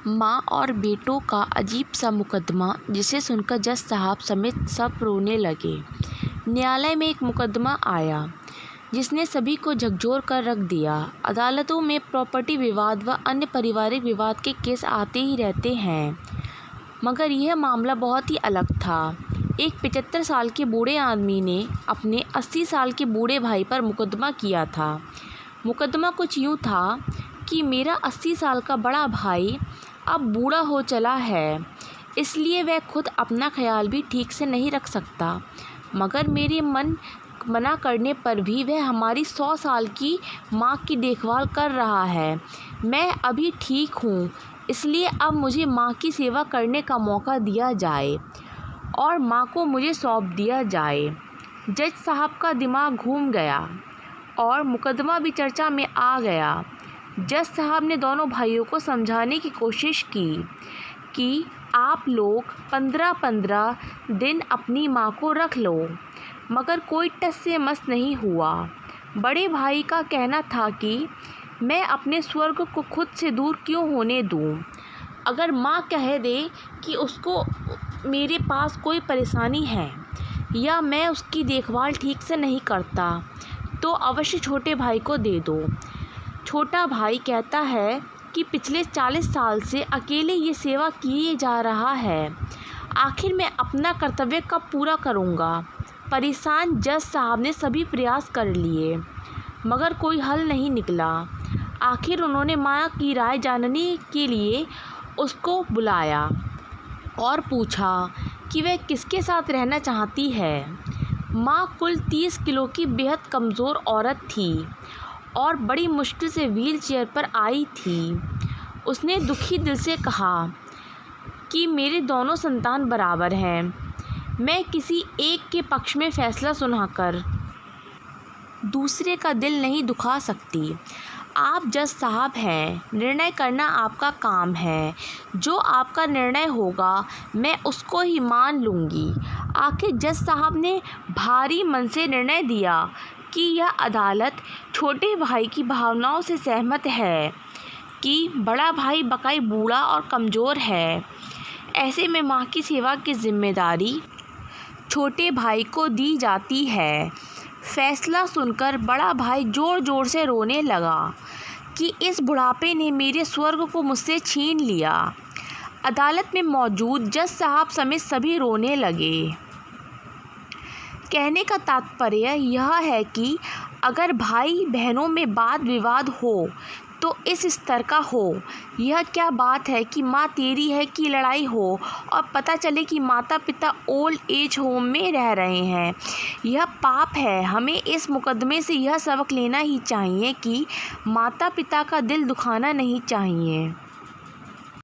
माँ और बेटों का अजीब सा मुकदमा, जिसे सुनकर जज साहब समेत सब रोने लगे। न्यायालय में एक मुकदमा आया जिसने सभी को झकझोर कर रख दिया। अदालतों में प्रॉपर्टी विवाद व अन्य पारिवारिक विवाद के केस आते ही रहते हैं, मगर यह मामला बहुत ही अलग था। एक 75 साल के बूढ़े आदमी ने अपने 80 साल के बूढ़े भाई पर मुकदमा किया था। मुकदमा कुछ यूँ था कि मेरा 80 साल का बड़ा भाई अब बूढ़ा हो चला है, इसलिए वह खुद अपना ख्याल भी ठीक से नहीं रख सकता, मगर मेरे मना करने पर भी वह हमारी 100 साल की माँ की देखभाल कर रहा है। मैं अभी ठीक हूँ, इसलिए अब मुझे माँ की सेवा करने का मौका दिया जाए और माँ को मुझे सौंप दिया जाए। जज साहब का दिमाग घूम गया और मुकदमा भी चर्चा में आ गया। जज साहब ने दोनों भाइयों को समझाने की कोशिश की कि आप लोग 15-15 दिन अपनी माँ को रख लो, मगर कोई टस से मस नहीं हुआ। बड़े भाई का कहना था कि मैं अपने स्वर्ग को खुद से दूर क्यों होने दूँ। अगर माँ कह दे कि उसको मेरे पास कोई परेशानी है या मैं उसकी देखभाल ठीक से नहीं करता, तो अवश्य छोटे भाई को दे दो। छोटा भाई कहता है कि पिछले 40 साल से अकेले ये सेवा किए जा रहा है, आखिर मैं अपना कर्तव्य कब पूरा करूँगा। परेशान जज साहब ने सभी प्रयास कर लिए, मगर कोई हल नहीं निकला। आखिर उन्होंने माँ की राय जानने के लिए उसको बुलाया और पूछा कि वह किसके साथ रहना चाहती है। माँ कुल 30 किलो की बेहद कमज़ोर औरत थी और बड़ी मुश्किल से व्हील चेयर पर आई थी। उसने दुखी दिल से कहा कि मेरे दोनों संतान बराबर हैं, मैं किसी एक के पक्ष में फ़ैसला सुनाकर दूसरे का दिल नहीं दुखा सकती। आप जज साहब हैं, निर्णय करना आपका काम है। जो आपका निर्णय होगा मैं उसको ही मान लूँगी। आखिर जज साहब ने भारी मन से निर्णय दिया कि यह अदालत छोटे भाई की भावनाओं से सहमत है कि बड़ा भाई बकाई बूढ़ा और कमज़ोर है। ऐसे में माँ की सेवा की जिम्मेदारी छोटे भाई को दी जाती है। फैसला सुनकर बड़ा भाई ज़ोर ज़ोर से रोने लगा कि इस बुढ़ापे ने मेरे स्वर्ग को मुझसे छीन लिया। अदालत में मौजूद जज साहब समेत सभी रोने लगे। कहने का तात्पर्य यह है कि अगर भाई बहनों में वाद विवाद हो तो इस स्तर का हो। यह क्या बात है कि माँ तेरी है की लड़ाई हो और पता चले कि माता पिता ओल्ड एज होम में रह रहे हैं। यह पाप है। हमें इस मुकदमे से यह सबक लेना ही चाहिए कि माता पिता का दिल दुखाना नहीं चाहिए।